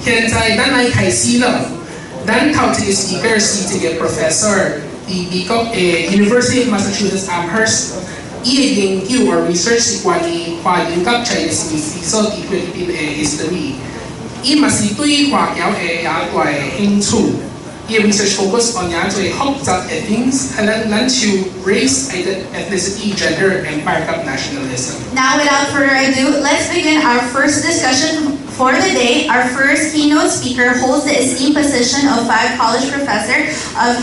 现在咱来开始了，咱头一个 speaker 是一个 professor， 伫美國University of Massachusetts Amherst， 伊嘅研究或 research 是關於華人及 Chinese species 所伫菲律賓嘅 history， 伊嘛是對華僑嘅也大興趣。伊嘅 research focus on 也做複雜嘅 things， 係咱像 race, ethnicity, gender, empire 及 nationalism。 Now, without further ado, let's begin our first discussion for the day. Our first keynote speaker holds the esteemed position of college professor of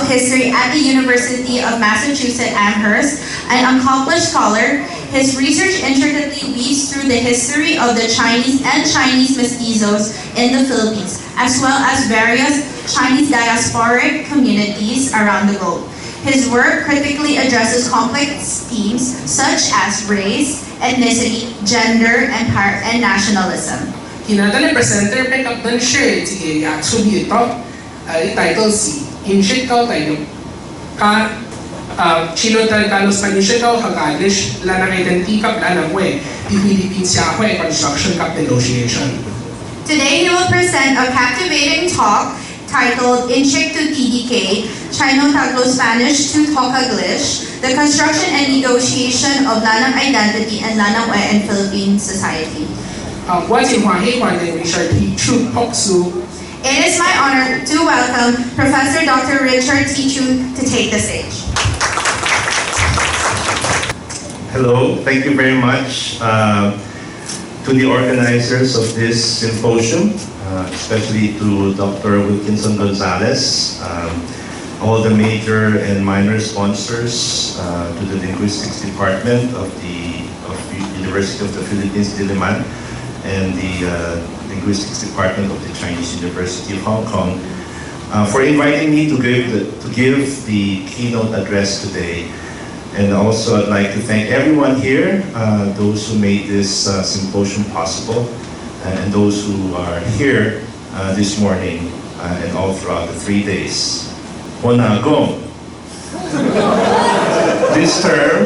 history at the University of Massachusetts Amherst, an accomplished scholar. His research intricately weaves through the history of the Chinese and Chinese mestizos in the Philippines, as well as various Chinese diasporic communities around the globe. His work critically addresses complex themes such as race, ethnicity, gender, empire, and nationalism. Kinadali presenter pick up dan siya sige actually ito title si Intsik tayo Chinotagalospanische Hokaglish Lannang identikap Lannang the Philippines construction cup negotiation. Today he will present a captivating talk titled Intsik to TDK, Chinotagalospanische to Hokaglish, the construction and negotiation of Lannang identity and Lannang in Philippine society. It is my honor to welcome Professor Dr. Richard T. Chu to take the stage. Hello, thank you very much to the organizers of this symposium, especially to Dr. Wilkinson Gonzalez, all the major and minor sponsors, to the Linguistics Department of the University of the Philippines, Diliman, and the Linguistics Department of the Chinese University of Hong Kong, for inviting me to give the keynote address today. And also I'd like to thank everyone here, those who made this symposium possible, and those who are here this morning and all throughout the 3 days. Honagong. This term,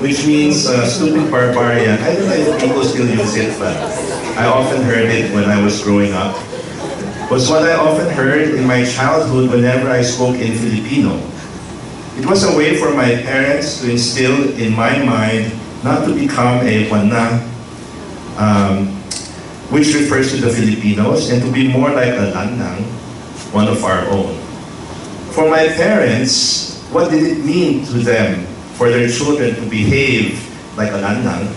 which means stupid barbarian, I don't know if people still use it, but I often heard it when I was growing up. Was what I often heard in my childhood whenever I spoke in Filipino. It was a way for my parents to instill in my mind not to become a Wana, which refers to the Filipinos, and to be more like a Lannang, one of our own. For my parents, what did it mean to them for their children to behave like a Lannang?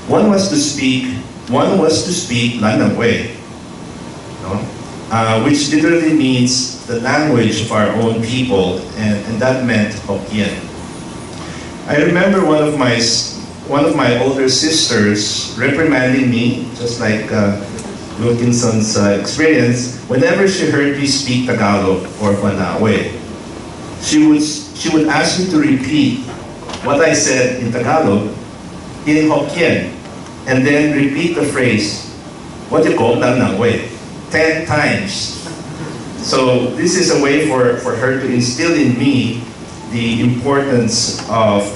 One was to speak Lannang way, no? Which literally means the language of our own people, and that meant Hokkien. I remember one of my older sisters reprimanding me, just like Wilkinson's experience, whenever she heard me speak Tagalog or Manawe. She would ask me to repeat what I said in Tagalog in Hokkien, and then repeat the phrase, what you call Manawe, 10 times. So this is a way for her to instill in me the importance of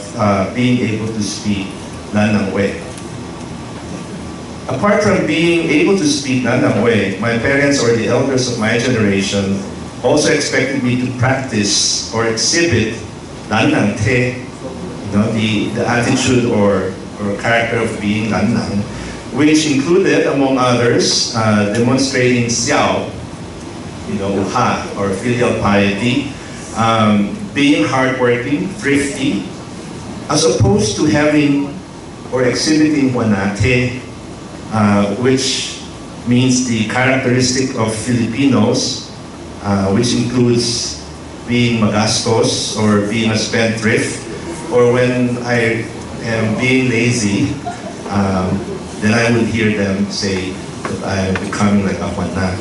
being able to speak Lannang way. Apart from being able to speak Lannang way, my parents or the elders of my generation also expected me to practice or exhibit Lannang te, the attitude or character of being Lannang, which included, among others, demonstrating xiao, uha, or filial piety, being hardworking, thrifty, as opposed to having or exhibiting wanate, which means the characteristic of Filipinos, which includes being magastos or being a spendthrift, or when I am being lazy, then I would hear them say that I am becoming like a wana.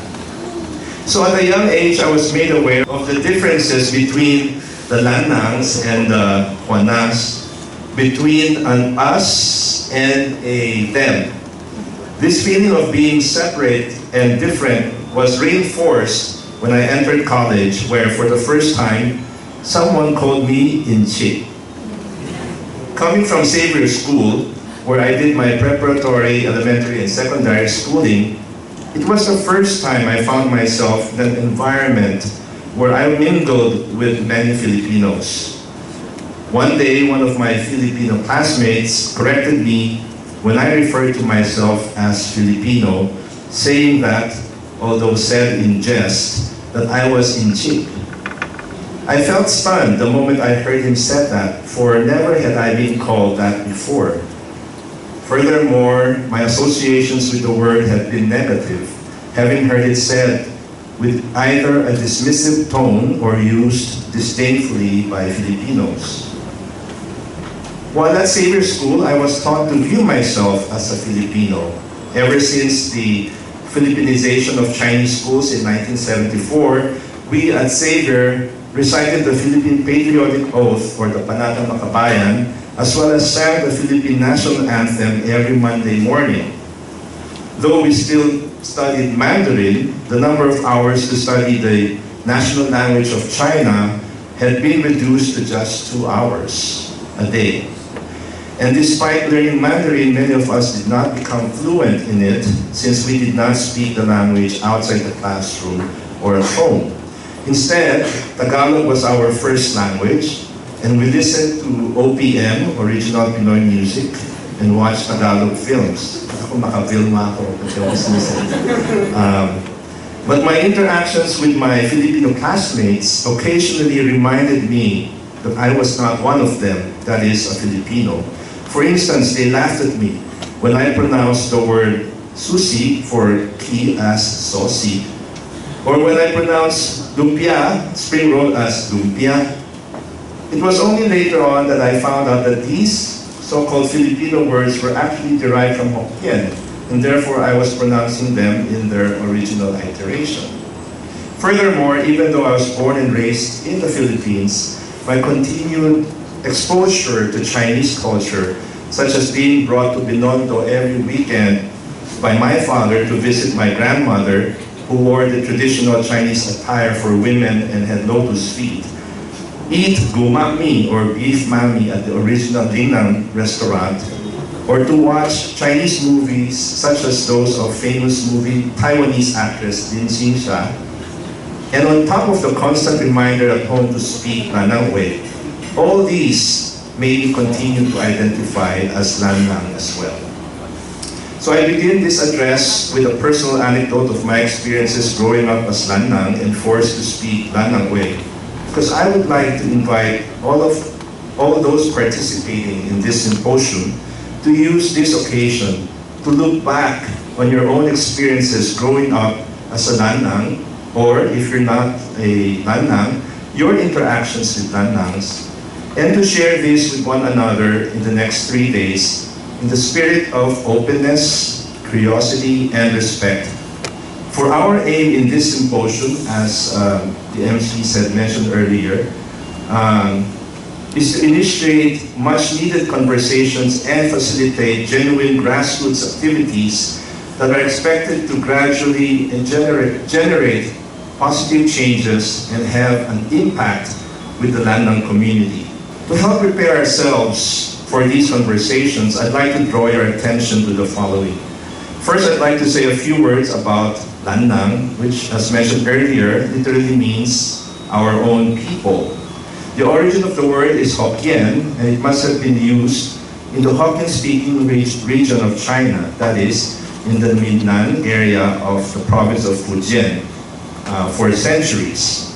So at a young age, I was made aware of the differences between the Lannangs and the Huanas, between an us and a them. This feeling of being separate and different was reinforced when I entered college, where for the first time, someone called me Intsik. Coming from Xavier School, where I did my preparatory, elementary, and secondary schooling, It was the first time I found myself in an environment where I mingled with many Filipinos. One day, one of my Filipino classmates corrected me when I referred to myself as Filipino, saying that, although said in jest, that I was Intsik. I felt stunned the moment I heard him say that, for never had I been called that before. Furthermore, my associations with the word had been negative, having heard it said with either a dismissive tone or used disdainfully by Filipinos. While at Xavier School, I was taught to view myself as a Filipino. Ever since the Filipinization of Chinese schools in 1974, we at Xavier recited the Philippine Patriotic Oath, or the Panatang Makabayan, as well as sang the Philippine National Anthem every Monday morning. Though we still studied Mandarin, the number of hours to study the national language of China had been reduced to just 2 hours a day. And despite learning Mandarin, many of us did not become fluent in it since we did not speak the language outside the classroom or at home. Instead, Tagalog was our first language, and we listened to OPM, Original Pinoy Music, and watched Tagalog films. Ako makafilma ako kasi I was listening. But my interactions with my Filipino classmates occasionally reminded me that I was not one of them, that is, a Filipino. For instance, they laughed at me when I pronounced the word sushi for key as sosi, or when I pronounced lumpia, spring roll, as lumpia. It was only later on that I found out that these so-called Filipino words were actually derived from Hokkien, and therefore I was pronouncing them in their original iteration. Furthermore, even though I was born and raised in the Philippines, my continued exposure to Chinese culture, such as being brought to Binondo every weekend by my father to visit my grandmother, who wore the traditional Chinese attire for women and had lotus feet, eat gumami or beef mami at the original Lannang restaurant, or to watch Chinese movies such as those of famous movie Taiwanese actress Lin Xinxia, and on top of the constant reminder at home to speak Lannang way, all these made me continue to identify as Lannang as well. So I begin this address with a personal anecdote of my experiences growing up as Lannang and forced to speak Lannang way, because I would like to invite all those participating in this symposium to use this occasion to look back on your own experiences growing up as a Lannang, or if you're not a Lannang, your interactions with Lannangs, and to share this with one another in the next 3 days in the spirit of openness, curiosity, and respect. For our aim in this symposium, as the MC mentioned earlier, is to initiate much-needed conversations and facilitate genuine grassroots activities that are expected to gradually generate positive changes and have an impact with the Lannang community. To help prepare ourselves for these conversations, I'd like to draw your attention to the following. First, I'd like to say a few words about Lannang, which, as mentioned earlier, literally means our own people. The origin of the word is Hokkien, and it must have been used in the Hokkien-speaking region of China, that is, in the Minnan area of the province of Fujian, for centuries.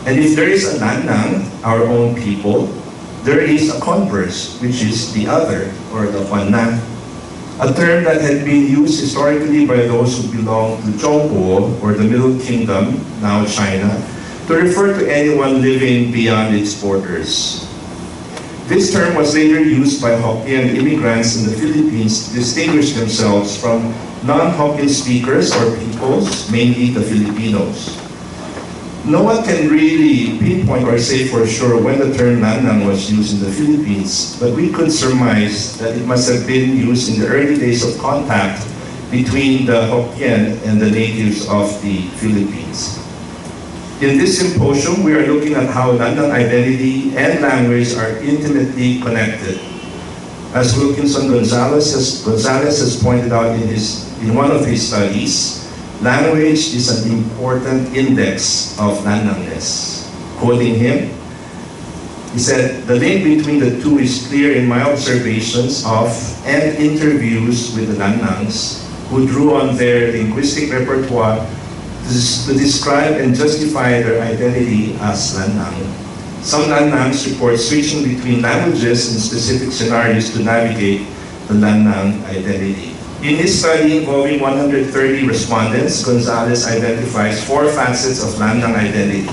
And if there is a Lannang, our own people, there is a converse, which is the other, or the Huanna, a term that had been used historically by those who belong to Zhongguo, or the Middle Kingdom, now China, to refer to anyone living beyond its borders. This term was later used by Hokkien immigrants in the Philippines to distinguish themselves from non-Hokkien speakers or peoples, mainly the Filipinos. No one can really pinpoint or say for sure when the term Lannang was used in the Philippines, but we could surmise that it must have been used in the early days of contact between the Hokkien and the natives of the Philippines. In this symposium, we are looking at how Lannang identity and language are intimately connected. As Wilkinson Gonzalez has pointed out in one of his studies, Language is an important index of Lannangness. Quoting him, he said, "The link between the two is clear in my observations of and interviews with the Lannangs, who drew on their linguistic repertoire to describe and justify their identity as Lannang. Some Lannangs report switching between languages in specific scenarios to navigate the Lannang identity." In his study involving 130 respondents, Gonzalez identifies 4 facets of Lannang identity: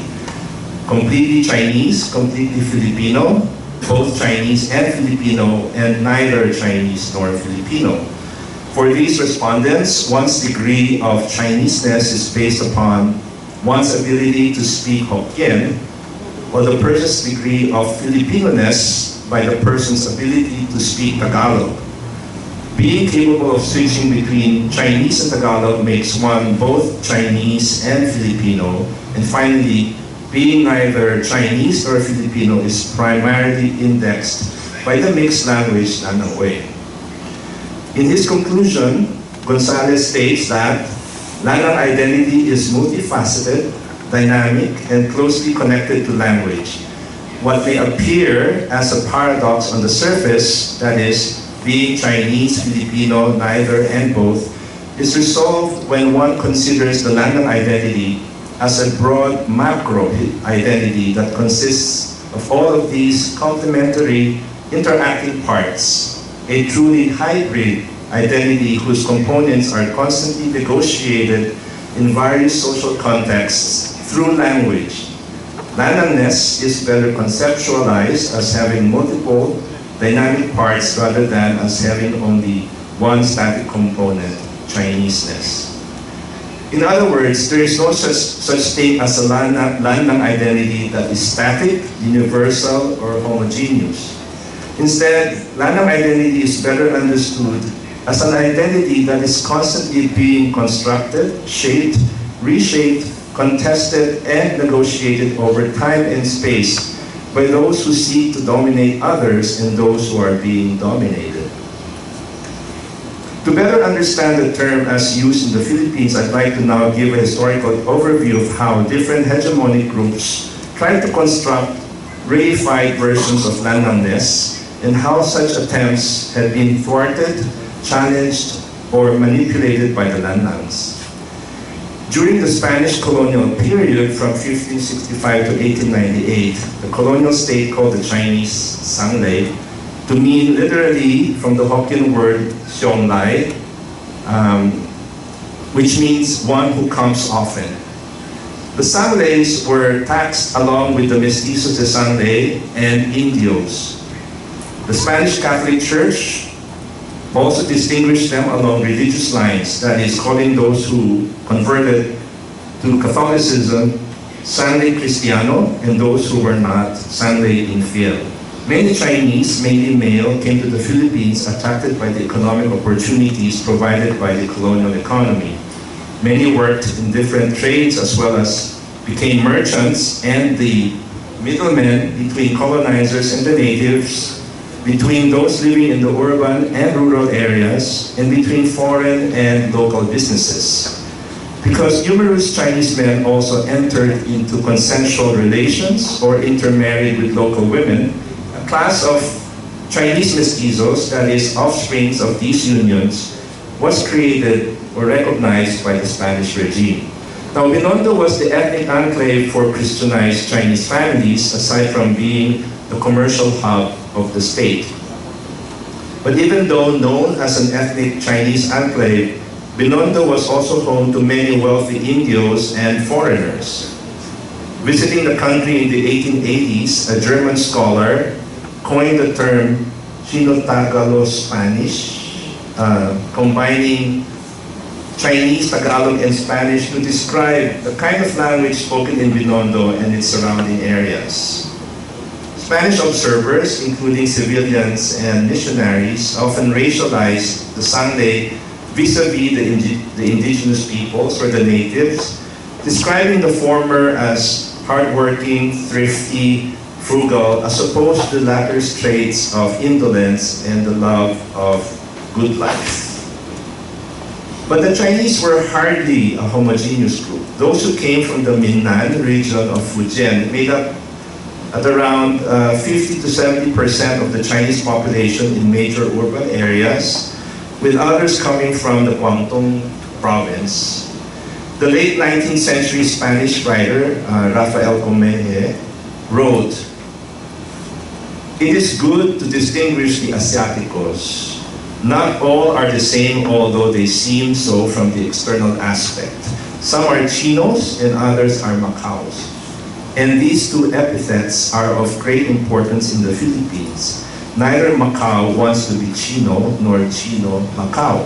completely Chinese, completely Filipino, both Chinese and Filipino, and neither Chinese nor Filipino. For these respondents, one's degree of Chineseness is based upon one's ability to speak Hokkien, while the person's degree of Filipinoness by the person's ability to speak Tagalog. Being capable of switching between Chinese and Tagalog makes one both Chinese and Filipino. And finally, being neither Chinese nor Filipino is primarily indexed by the mixed language Lannang way. In his conclusion, Gonzalez states that Lannang identity is multifaceted, dynamic, and closely connected to language. What may appear as a paradox on the surface, that is, being Chinese, Filipino, neither, and both, is resolved when one considers the Lannang identity as a broad macro identity that consists of all of these complementary interacting parts, a truly hybrid identity whose components are constantly negotiated in various social contexts through language. Lannangness is better conceptualized as having multiple dynamic parts rather than as having only one static component, Chineseness. In other words, there is no such thing as a Lannang identity that is static, universal, or homogeneous. Instead, Lannang identity is better understood as an identity that is constantly being constructed, shaped, reshaped, contested, and negotiated over time and space by those who seek to dominate others and those who are being dominated. To better understand the term as used in the Philippines, I'd like to now give a historical overview of how different hegemonic groups try to construct reified versions of Lannangness and how such attempts have been thwarted, challenged, or manipulated by the Lannangs. During the Spanish colonial period from 1565 to 1898, the colonial state called the Chinese Sanglei to mean literally from the Hokkien word Xiong-lai, which means one who comes often. The Sangleis were taxed along with the Mestizos de Sangley and Indios. The Spanish Catholic Church also distinguished them along religious lines, that is, calling those who converted to Catholicism Sangley Cristiano and those who were not Sangley Infiel. Many Chinese, mainly male, came to the Philippines attracted by the economic opportunities provided by the colonial economy. Many worked in different trades as well as became merchants and the middlemen between colonizers and the natives, between those living in the urban and rural areas, and between foreign and local businesses. Because numerous Chinese men also entered into consensual relations or intermarried with local women, a class of Chinese mestizos, that is, offsprings of these unions, was created or recognized by the Spanish regime. Now, Binondo was the ethnic enclave for Christianized Chinese families, aside from being the commercial hub of the state. But even though known as an ethnic Chinese enclave, Binondo was also home to many wealthy Indios and foreigners. Visiting the country in the 1880s, a German scholar coined the term Chinotagalospanische, combining Chinese, Tagalog, and Spanish to describe the kind of language spoken in Binondo and its surrounding areas. Spanish observers, including civilians and missionaries, often racialized the Sangley vis-a-vis the indigenous peoples or the natives, describing the former as hardworking, thrifty, frugal, as opposed to the latter's traits of indolence and the love of good life. But the Chinese were hardly a homogeneous group. Those who came from the Minnan region of Fujian made up at around 50 to 70% of the Chinese population in major urban areas, with others coming from the Guangdong province. The late 19th century Spanish writer, Rafael Gomez, wrote, "It is good to distinguish the Asiaticos. Not all are the same, although they seem so from the external aspect. Some are Chinos and others are Macaos. And these two epithets are of great importance in the Philippines. Neither Macao wants to be Chino, nor Chino Macao.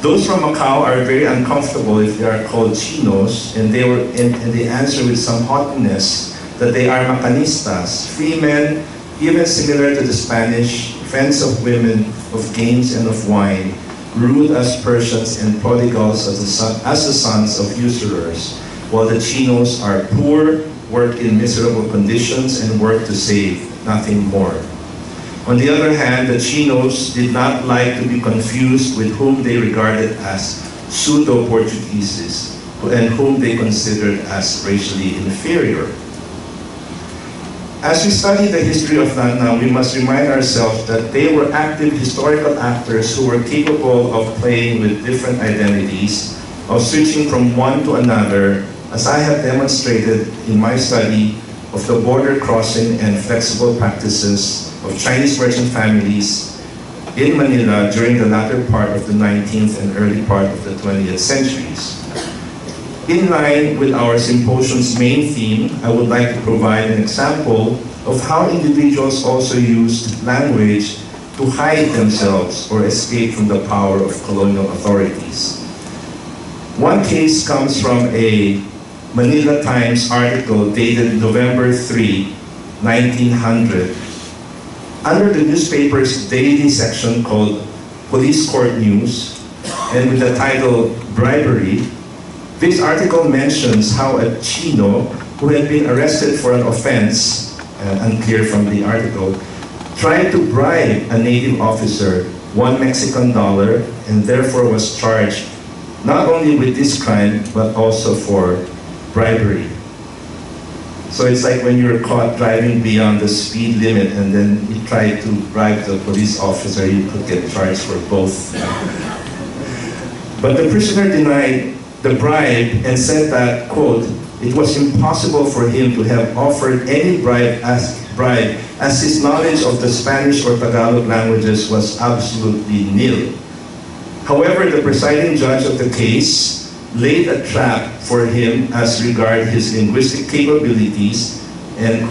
Those from Macao are very uncomfortable if they are called Chinos, and they answer with some haughtiness that they are Macanistas, free men, even similar to the Spanish, friends of women, of games and of wine, rude as Persians and prodigals as the sons of usurers, while the Chinos are poor, work in miserable conditions, and work to save, nothing more. On the other hand, the Chinos did not like to be confused with whom they regarded as pseudo-Portugueses, and whom they considered as racially inferior." As we study the history of Lannang, we must remind ourselves that they were active historical actors who were capable of playing with different identities, of switching from one to another, as I have demonstrated in my study of the border crossing and flexible practices of Chinese merchant families in Manila during the latter part of the 19th and early part of the 20th centuries. In line with our symposium's main theme, I would like to provide an example of how individuals also used language to hide themselves or escape from the power of colonial authorities. One case comes from a Manila Times article dated November 3, 1900. Under the newspaper's daily section called Police Court News, and with the title Bribery, this article mentions how a Chino who had been arrested for an offense, unclear from the article, tried to bribe a native officer $1 Mexican, and therefore was charged not only with this crime, but also for bribery. So it's like when you're caught driving beyond the speed limit and then you try to bribe the police officer, you could get charged for both. But the prisoner denied the bribe and said that, quote, "It was impossible for him to have offered any bribe as his knowledge of the Spanish or Tagalog languages was absolutely nil." However, the presiding judge of the case laid a trap for him as regard his linguistic capabilities and,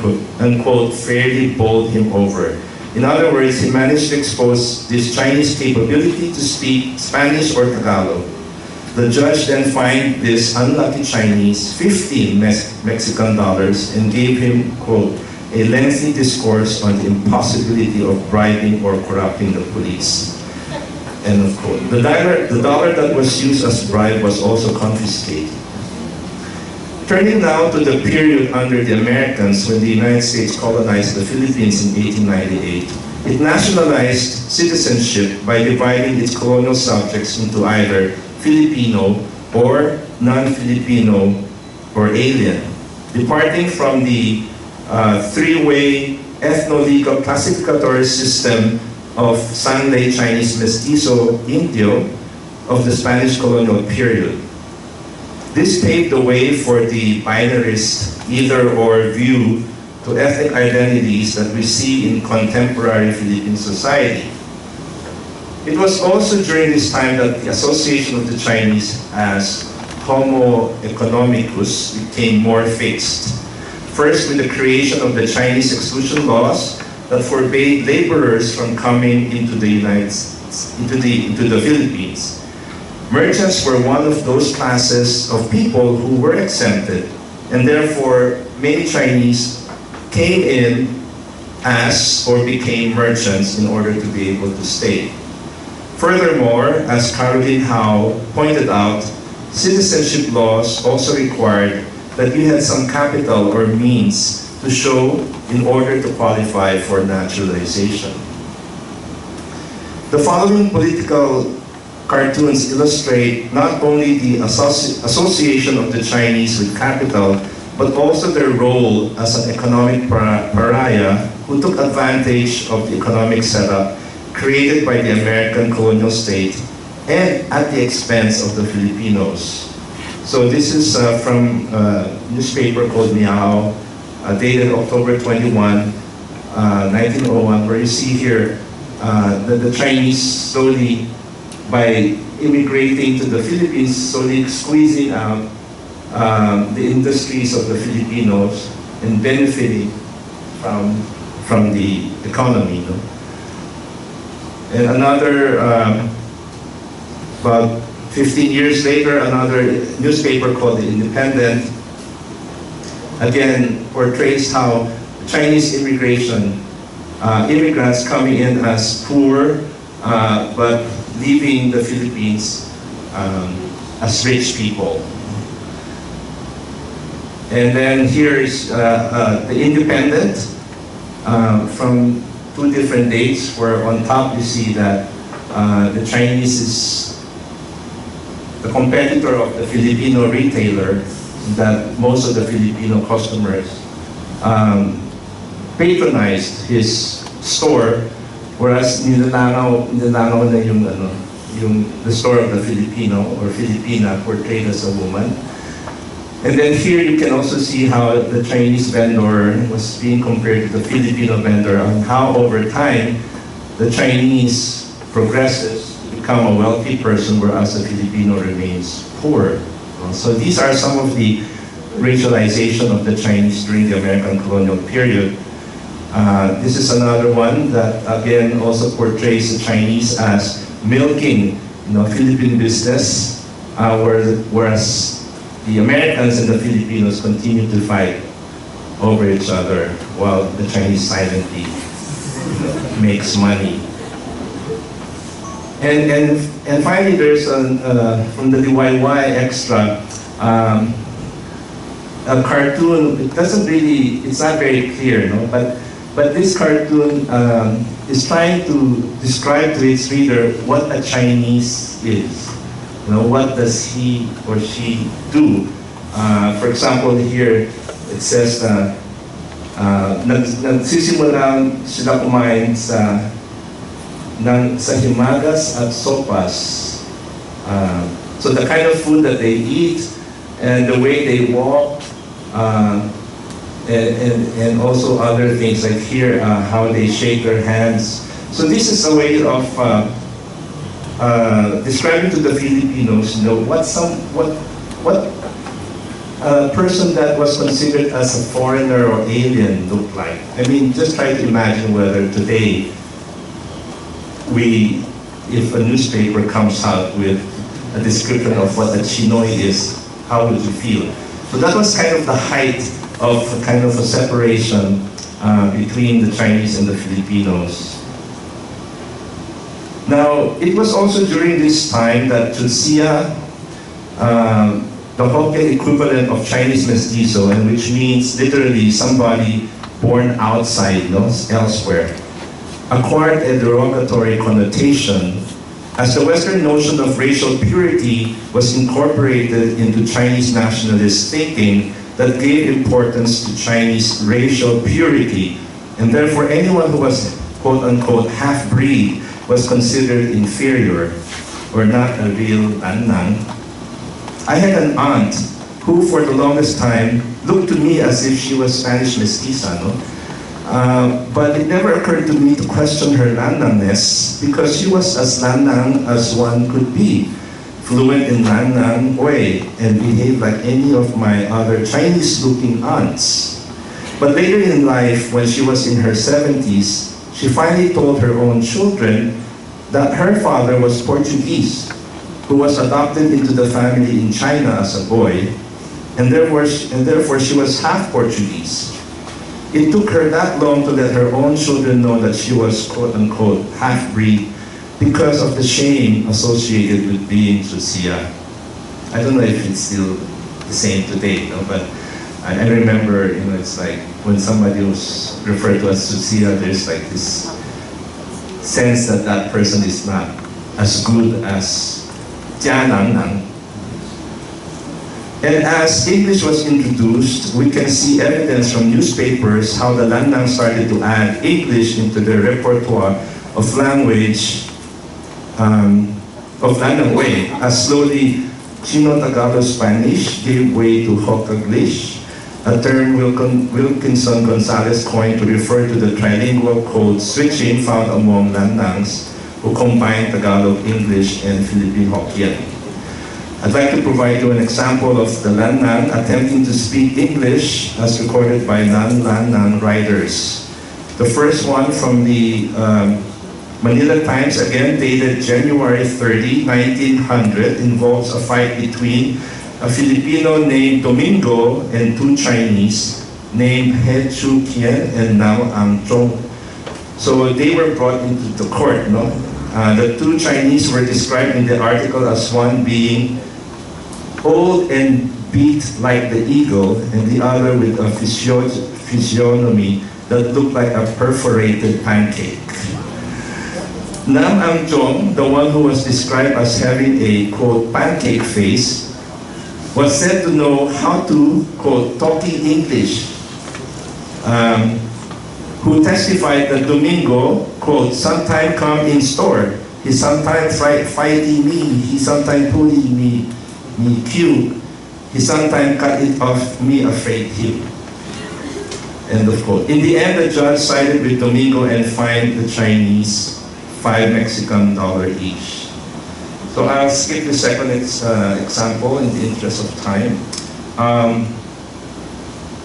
quote, fairly bowled him over. In other words, he managed to expose this Chinese capability to speak Spanish or Tagalog. The judge then fined this unlucky Chinese $15 Mexican and gave him, quote, a lengthy discourse on the impossibility of bribing or corrupting the police. End of quote. The dollar that was used as bribe was also confiscated. Turning now to the period under the Americans when the United States colonized the Philippines in 1898, it nationalized citizenship by dividing its colonial subjects into either Filipino or non-Filipino or alien, departing from the three-way ethno-legal classificatory system of Sanlay Chinese Mestizo Indio of the Spanish colonial period. This paved the way for the binarist either-or view to ethnic identities that we see in contemporary Philippine society. It was also during this time that the association of the Chinese as Homo economicus became more fixed. First, with the creation of the Chinese exclusion laws that forbade laborers from coming into the Philippines. Merchants were one of those classes of people who were exempted, and therefore many Chinese came in as or became merchants in order to be able to stay. Furthermore, as Caroline Howe pointed out, citizenship laws also required that you had some capital or means to show in order to qualify for naturalization. The following political cartoons illustrate not only the association of the Chinese with capital, but also their role as an economic pariah who took advantage of the economic setup created by the American colonial state and at the expense of the Filipinos. So this is from a newspaper called Miao, dated October 21, 1901, where you see here that the Chinese slowly, by immigrating to the Philippines, slowly squeezing out the industries of the Filipinos and benefiting from the economy. No? And another, about 15 years later, another newspaper called The Independent, again, portrays how Chinese immigration, immigrants coming in as poor, but leaving the Philippines as rich people. And then here is The Independent from 2 different dates, where on top you see that the Chinese is the competitor of the Filipino retailer, that most of the Filipino customers patronized his store, whereas nilalanaw na the store of the Filipino or Filipina portrayed as a woman. And then here you can also see how the Chinese vendor was being compared to the Filipino vendor, and how over time the Chinese progresses to become a wealthy person, whereas the Filipino remains poor. So these are some of the racialization of the Chinese during the American colonial period. This is another one that again also portrays the Chinese as milking, Philippine business, whereas the Americans and the Filipinos continue to fight over each other while the Chinese silently makes money. And finally, there's from the DIY extra a cartoon. It doesn't really, it's not very clear, but this cartoon is trying to describe to its reader what a Chinese is. What does he or she do? For example, here it says nagsisimulan sila kumain sa himagas at sopas. So the kind of food that they eat and the way they walk, and also other things like here, how they shake their hands. So this is a way of describing to the Filipinos, what a person that was considered as a foreigner or alien looked like. I mean, just try to imagine whether today if a newspaper comes out with a description of what a Chinoy is, how would you feel? So that was kind of the height of kind of a separation between the Chinese and the Filipinos. Now, it was also during this time that Chutsia, the Hokkien equivalent of Chinese mestizo, and which means literally somebody born outside, elsewhere, acquired a derogatory connotation as the Western notion of racial purity was incorporated into Chinese nationalist thinking that gave importance to Chinese racial purity, and therefore anyone who was quote-unquote half-breed was considered inferior or not a real Lannang. I had an aunt who for the longest time looked to me as if she was Spanish mestiza, but it never occurred to me to question her Lannangness because she was as Lannang as one could be, fluent in Lannang way, and behaved like any of my other Chinese-looking aunts. But later in life, when she was in her 70s, she finally told her own children that her father was Portuguese, who was adopted into the family in China as a boy, and therefore she was half Portuguese. It took her that long to let her own children know that she was quote-unquote half-breed because of the shame associated with being Chutsia. I don't know if it's still the same today, but I remember, it's like when somebody was referred to as Chutsia, there's like this sense that that person is not as good as Lannang. And as English was introduced, we can see evidence from newspapers how the Lannang started to add English into their repertoire of language of Lannang way, as slowly Chinotagalospanische gave way to Hokaglish, a term Wilkinson Gonzalez coined to refer to the trilingual code switching found among Lannangs who combine Tagalog, English, and Philippine Hokkien. I'd like to provide you an example of the Lannang attempting to speak English as recorded by non-Lannang writers. The first one from the Manila Times, again dated January 30, 1900, involves a fight between a Filipino named Domingo and two Chinese named He Chu Kien and Lannang. So they were brought into the court. No? The two Chinese were described in the article as one being old and beat like the eagle, and the other with a physiognomy that looked like a perforated pancake. Lannang, the one who was described as having a, quote, pancake face, was said to know how to, quote, talking English, who testified that Domingo, quote, sometimes come in store, he sometimes fighting me, he sometimes pulling me cute, he sometimes cut it off me afraid him. End of quote. In the end, the judge sided with Domingo and fined the Chinese $5 Mexican each. So I'll skip the second example in the interest of time.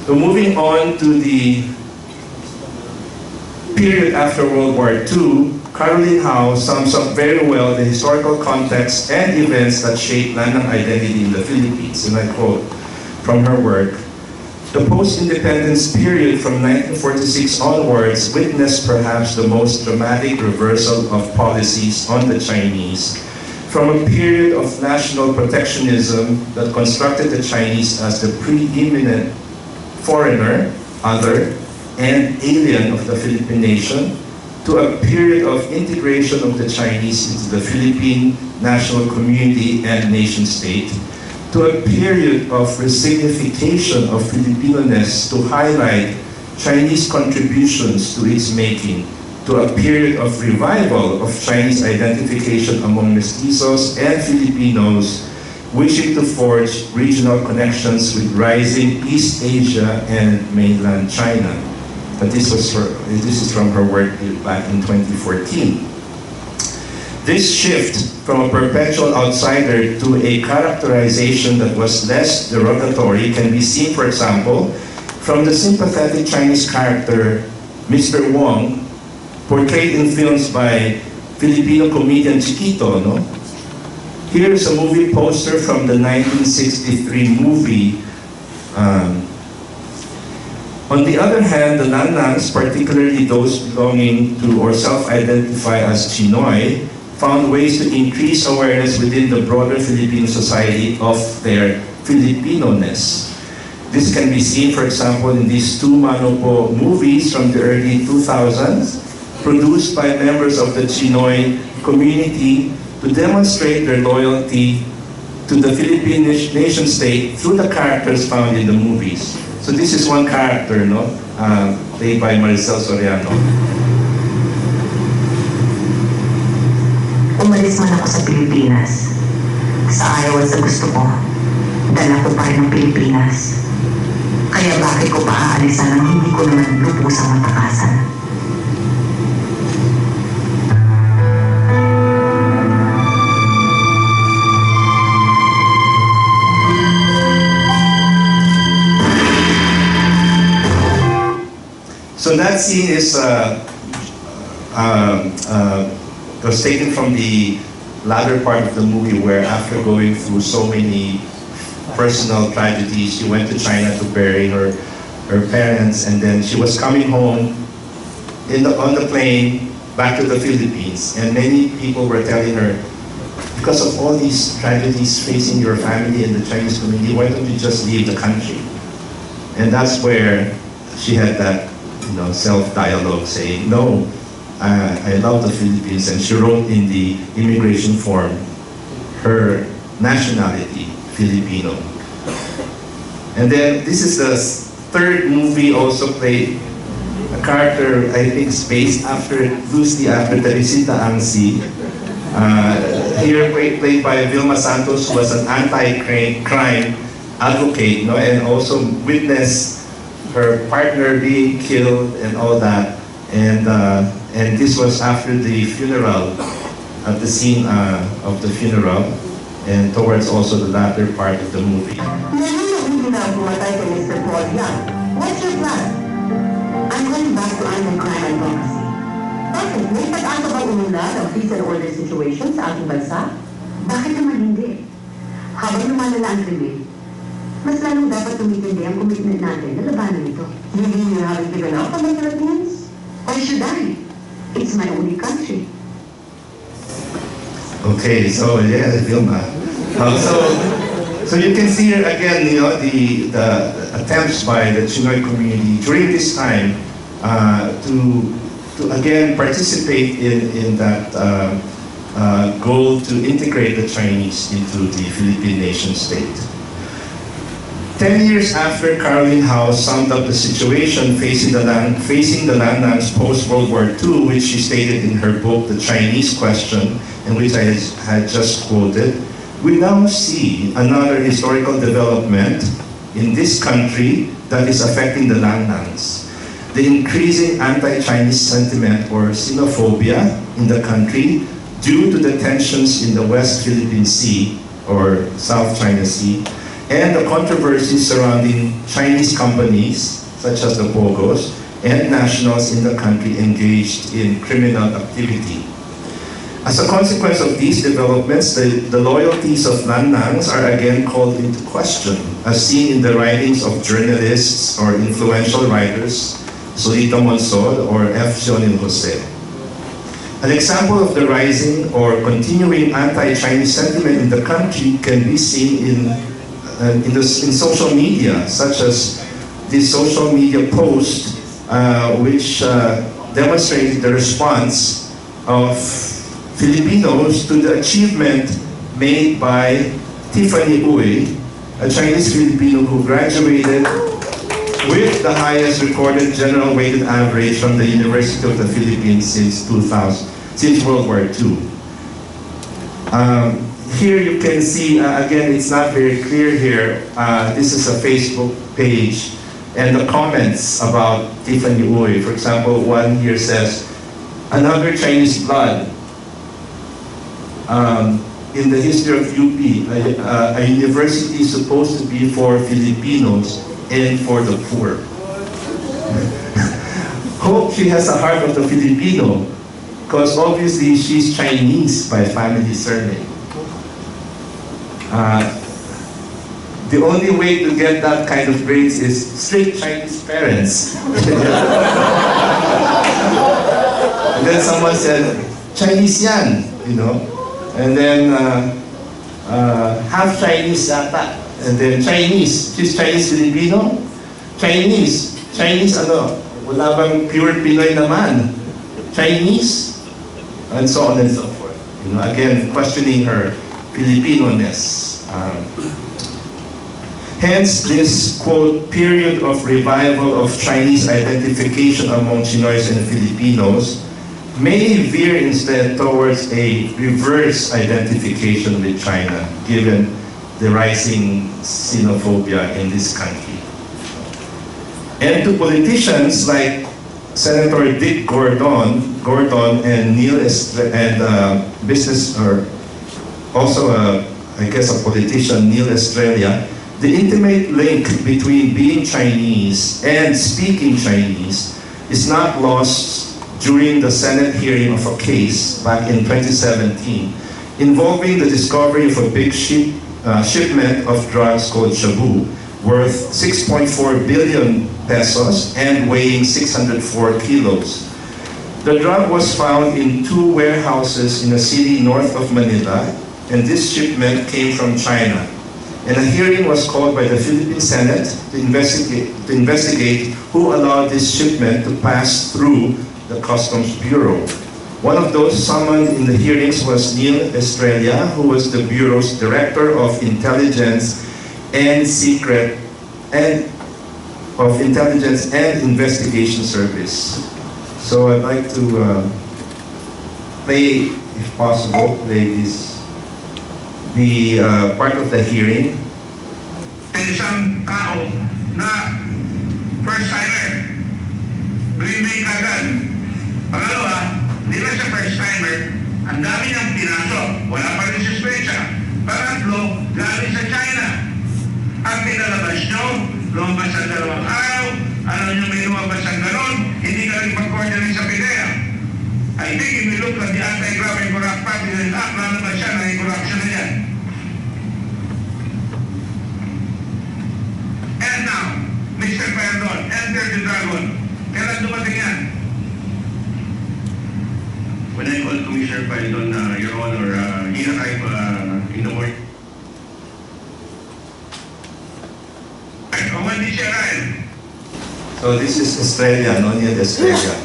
So moving on to the period after World War II, Caroline Howe sums up very well the historical context and events that shaped Lannang identity in the Philippines. And I quote from her work, "The post-independence period from 1946 onwards witnessed perhaps the most dramatic reversal of policies on the Chinese, from a period of national protectionism that constructed the Chinese as the preeminent foreigner, other, and alien of the Philippine nation, to a period of integration of the Chinese into the Philippine national community and nation state, to a period of resignification of Filipino-ness to highlight Chinese contributions to its making, to a period of revival of Chinese identification among mestizos and Filipinos wishing to forge regional connections with rising East Asia and mainland China." But this is from her work back in 2014. This shift from a perpetual outsider to a characterization that was less derogatory can be seen, for example, from the sympathetic Chinese character Mr. Wong, portrayed in films by Filipino comedian Chiquito. No? Here is a movie poster from the 1963 movie. On the other hand, the Lannangs, particularly those belonging to or self-identify as Chinoy, found ways to increase awareness within the broader Filipino society of their Filipino-ness. This can be seen, for example, in these two Manopo movies from the early 2000s, produced by members of the Chinoy community to demonstrate their loyalty to the Philippine nation state through the characters found in the movies. So this is one character, no? Played by Maricel Soriano. Umalis man ako sa Pilipinas. Sa ayaw at sa gusto ko, dala ko pa rin ang Pilipinas. Kaya bakit ko pa aalisan ang hindi ko naman lubusang matakasan? So that scene is was taken from the latter part of the movie, where after going through so many personal tragedies, she went to China to bury her parents, and then she was coming home on the plane back to the Philippines, and many people were telling her, because of all these tragedies facing your family and the Chinese community, why don't you just leave the country? And that's where she had that self-dialogue saying, no, I love the Philippines, and she wrote in the immigration form her nationality, Filipino. And then this is the third movie also played. A character I think is based loosely after Teresita Angsi. Here played by Vilma Santos, who was an anti-crime advocate, and also witnessed her partner being killed and all that. And this was after the funeral, at the scene of the funeral, and towards also the latter part of the movie. What's your plan? I'm going back to anti-crime advocacy. Bakit? May pag-asa ba umunlad ang peace and order situation sa ating bansa? Bakit naman hindi? Habang lumalala ang krimen, mas lalong dapat tumitindi ang commitment natin na labanan ito. Hindi you haven't given up on the Philippines? Or should I? It's my only country. Okay, so yeah, Vilma. So you can see here again, the attempts by the Chinoy community during this time to again participate in that goal to integrate the Chinese into the Philippine nation state. 10 years after Caroline Howe summed up the situation facing the Lannangs post-World War II, which she stated in her book, The Chinese Question, in which I had just quoted, we now see another historical development in this country that is affecting the Lannangs. The increasing anti-Chinese sentiment or xenophobia in the country due to the tensions in the West Philippine Sea or South China Sea, and the controversies surrounding Chinese companies, such as the Pogos, and nationals in the country engaged in criminal activity. As a consequence of these developments, the loyalties of Lannangs are again called into question, as seen in the writings of journalists or influential writers, Solita Monsod or F. Sionil Jose. An example of the rising or continuing anti-Chinese sentiment in the country can be seen in social media, such as this social media post, which demonstrated the response of Filipinos to the achievement made by Tiffany Uy, a Chinese Filipino who graduated with the highest recorded general weighted average from the University of the Philippines since World War II. Here you can see, again, it's not very clear here. This is a Facebook page, and the comments about Tiffany Uy. For example, one here says, another Chinese blood in the history of UP, a university supposed to be for Filipinos and for the poor. Hope she has a heart of the Filipino, because obviously she's Chinese by family surname. The only way to get that kind of grades is straight Chinese parents. And then someone said, Chinese yan, and then half Chinese yata, and then Chinese, she's Chinese Filipino, Chinese wala bang pure Pinoy naman, Chinese, and so on and so forth. Again, questioning her Filipino-ness. Hence, this, quote, period of revival of Chinese identification among Chinoys and Filipinos may veer instead towards a reverse identification with China, given the rising xenophobia in this country. And to politicians like Senator Dick Gordon and I guess a politician, Neil Estrella, the intimate link between being Chinese and speaking Chinese is not lost during the Senate hearing of a case back in 2017 involving the discovery of a big shipment of drugs called shabu, worth 6.4 billion pesos and weighing 604 kilos. The drug was found in 2 warehouses in a city north of Manila, and this shipment came from China. And a hearing was called by the Philippine Senate to investigate who allowed this shipment to pass through the Customs Bureau. One of those summoned in the hearings was Neil Estrella, who was the Bureau's Director of Intelligence and Investigation Service. So I'd like to play, if possible, the part of the hearing. Isang tao na first timer, remake agad. Pangalawa, hindi na siya first timer, ang dami niyang pinasok, wala pa rin suspecha. Pangatlo, galing sa China. Ang pinalabas nyo, lumabas sa 2 araw, alam nyo may lumabas ang ganon, hindi ka rin pag-coordinate sa PIDEA. I think if we look at the Anti-Graft and Corrupt Practices Act, lalabas siya na yung corruption na yan. And now, Mr. Perdon, enter the dragon. Kailan dumating yan? When I called Commissioner Perdon, Your Honor, he arrived in the morning. When did she arrive? So this is Estrella, Nonia Estrella,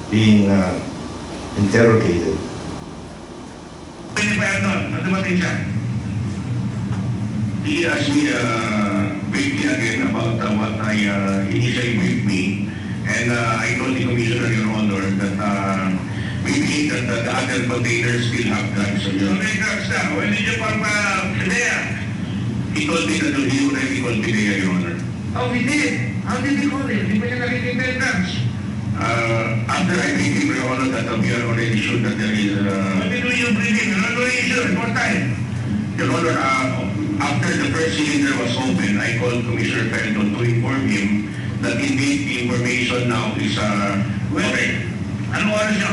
being interrogated. When Perdon, dumating siya? He asked me briefly again about what I initially briefed me, and I told the Commissioner, Your Honor, that we believe that the other containers still have drugs. So may drugs na. When did you call PIDEA? He told me that he already called PIDEA, Your Honor. Oh, he did? How did he call him? Di ba niya nakikita yung drugs? After I briefed him, Your Honor, that we are already sure that there is... When did you brief him? You're not really sure. What time? Your Honor, after the first cylinder was opened, I called Commissioner Perdon to inform him that indeed the information now is correct. Anong oras nyo?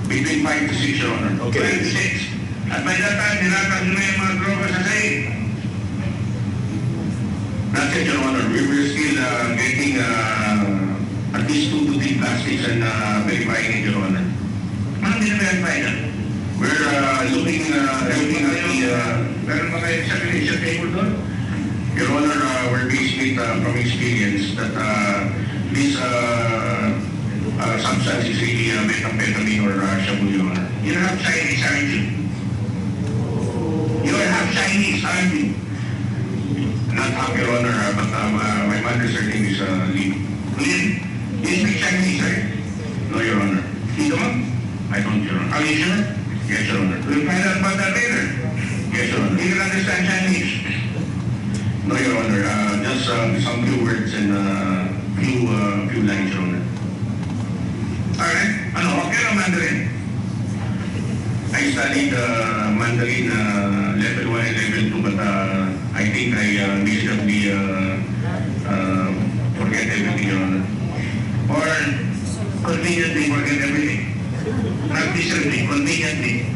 Between 5 to 6, Your Honor. Okay. 5 to 6. At by that time, nilatag nyo na yung mga droga sa said. That's it, Your Honor. We were still getting at least 2 to 3 plastics and verifying it, Your Honor. Anong din-verify na? We're looking at the... Meron ba kayo examination table doon? Your Honor, we're basing it from experience that this substance is really methamphetamine or shabu, Your Honor. You're half Chinese, aren't you? You're half Chinese, aren't you? Not half, Your Honor, but my mother's name is Lin. Lin? You speak Chinese, right? No, Your Honor. You don't? I don't, Your Honor. Are you sure? Yes, Your Honor. We'll find out about that later. Yes, Your Honor. You can understand Chinese? No, Your Honor. Just some few words and few lines, Your Honor. Alright. Ano, okay na Mandarin? I studied Mandarin level 1 and level 2, but I think I miserably forget everything, Your Honor. Or conveniently forget everything. Not miserably, conveniently.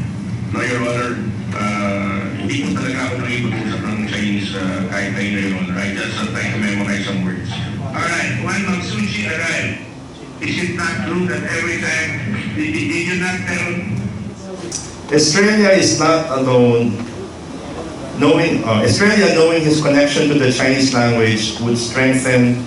No, Your Honor, hindi ko talaga ako nakipag-usap ng Chinese kahit tayo na, Your Honor. I just try to memorize some words. Alright, when Magsushi arrived, is it not true that every time, did you not tell? Estrella is not alone. Estrella knowing his connection to the Chinese language would strengthen.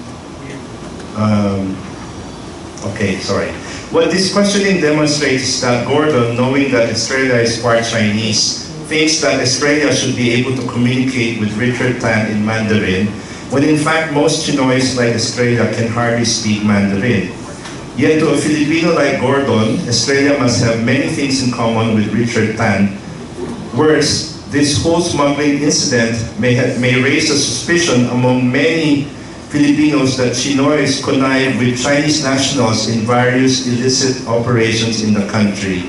What this questioning demonstrates is that Gordon, knowing that Estrella is part Chinese, thinks that Estrella should be able to communicate with Richard Tan in Mandarin, when in fact most Chinoys like Estrella can hardly speak Mandarin. Yet to a Filipino like Gordon, Estrella must have many things in common with Richard Tan. Worse, this whole smuggling incident may raise a suspicion among many Filipinos that Chinoys connive with Chinese nationals in various illicit operations in the country.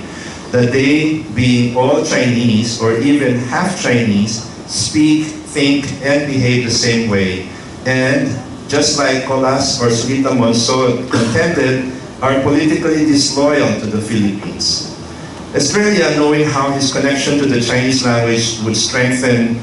That they, being all Chinese or even half Chinese, speak, think, and behave the same way. And just like Colas or Sulita Monso contended, are politically disloyal to the Philippines. Estrella, knowing how his connection to the Chinese language would strengthen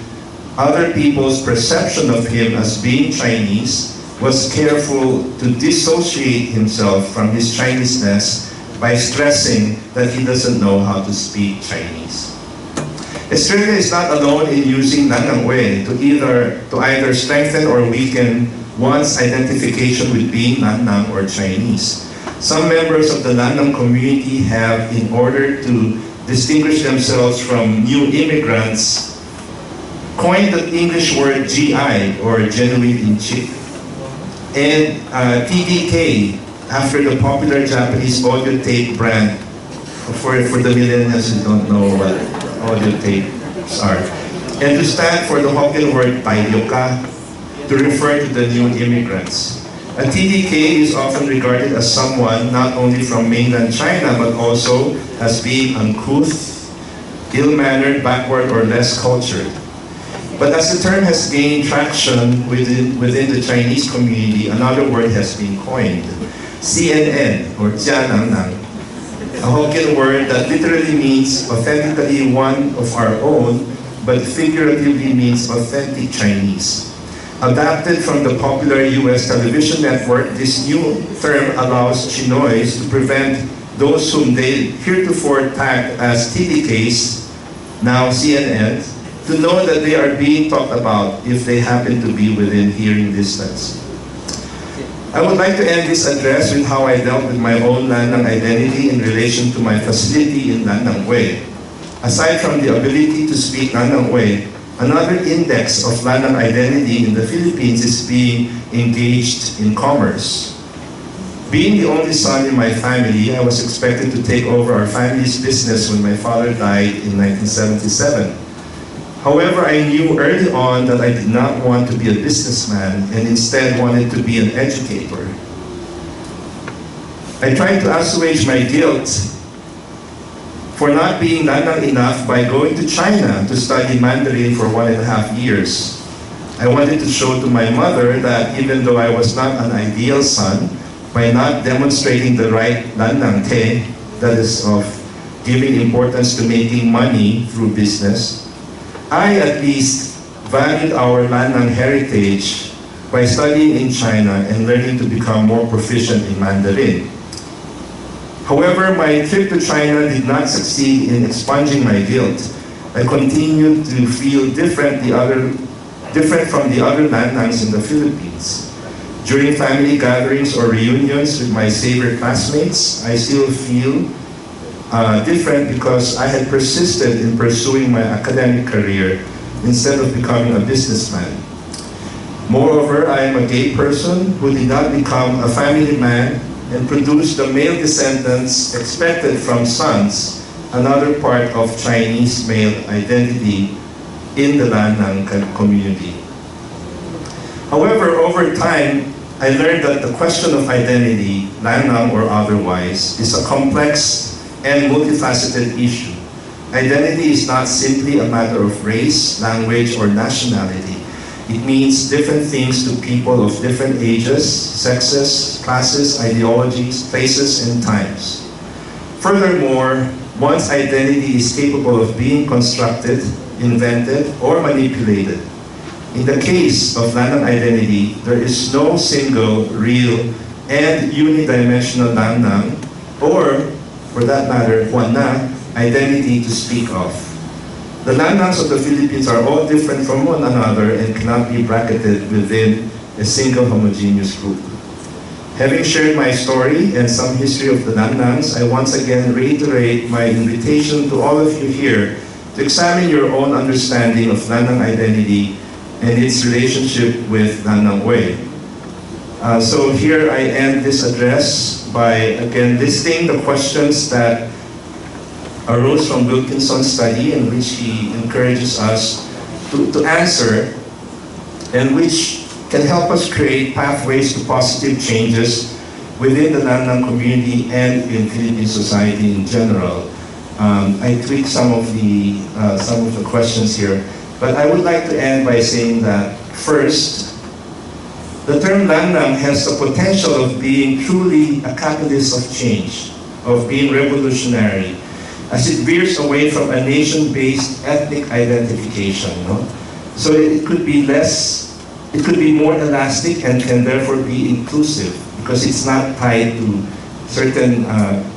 other people's perception of him as being Chinese, was careful to dissociate himself from his Chineseness by stressing that he doesn't know how to speak Chinese. Estrella is not alone in using Lannang to either strengthen or weaken one's identification with being Lannang or Chinese. Some members of the Lannang community have, in order to distinguish themselves from new immigrants, coined the English word GI, or genuine Intsik, and TDK, after the popular Japanese audio tape brand. For the millennials who don't know what audio tapes are. And to stand for the Hokkien word Taidyoka, to refer to the new immigrants. A TDK is often regarded as someone not only from mainland China, but also as being uncouth, ill-mannered, backward, or less cultured. But as the term has gained traction within the Chinese community, another word has been coined. CNN, or Jianangnang, a Hokkien word that literally means authentically one of our own, but figuratively means authentic Chinese. Adapted from the popular US television network, this new term allows Chinoys to prevent those whom they heretofore tagged as TDKs, now CNN, to know that they are being talked about if they happen to be within hearing distance. I would like to end this address with how I dealt with my own Lannang identity in relation to my facility in Lannang Way. Aside from the ability to speak Lannang Way, another index of Lannang identity in the Philippines is being engaged in commerce. Being the only son in my family, I was expected to take over our family's business when my father died in 1977. However, I knew early on that I did not want to be a businessman and instead wanted to be an educator. I tried to assuage my guilt for not being Lannang enough by going to China to study Mandarin for 1.5 years. I wanted to show to my mother that even though I was not an ideal son, by not demonstrating the right Lannang te, that is of giving importance to making money through business, I at least valued our Lannang heritage by studying in China and learning to become more proficient in Mandarin. However, my trip to China did not succeed in expunging my guilt. I continued to feel different from the other Lannangs in the Philippines. During family gatherings or reunions with my Xavier classmates, I still feel different because I had persisted in pursuing my academic career instead of becoming a businessman. Moreover, I am a gay person who did not become a family man and produce the male descendants expected from sons, another part of Chinese male identity in the Lannang community. However, over time, I learned that the question of identity, Lannang or otherwise, is a complex and multifaceted issue. Identity is not simply a matter of race, language, or nationality. It means different things to people of different ages, sexes, classes, ideologies, places, and times. Furthermore, one's identity is capable of being constructed, invented, or manipulated. In the case of Lannang identity, there is no single, real, and unidimensional Lannang, or, for that matter, Juana, identity to speak of. The Lannangs of the Philippines are all different from one another and cannot be bracketed within a single homogeneous group. Having shared my story and some history of the Lannangs, I once again reiterate my invitation to all of you here to examine your own understanding of Lannang identity and its relationship with Lannang Way. So here I end this address by again listing the questions that arose from Wilkinson's study in which he encourages us to answer and which can help us create pathways to positive changes within the Lannang community and in Philippine society in general. I tweaked some of the questions here, but I would like to end by saying that first, the term Lannang has the potential of being truly a catalyst of change, of being revolutionary, as it veers away from a nation-based ethnic identification. No? So it could be more elastic and can therefore be inclusive because it's not tied to certain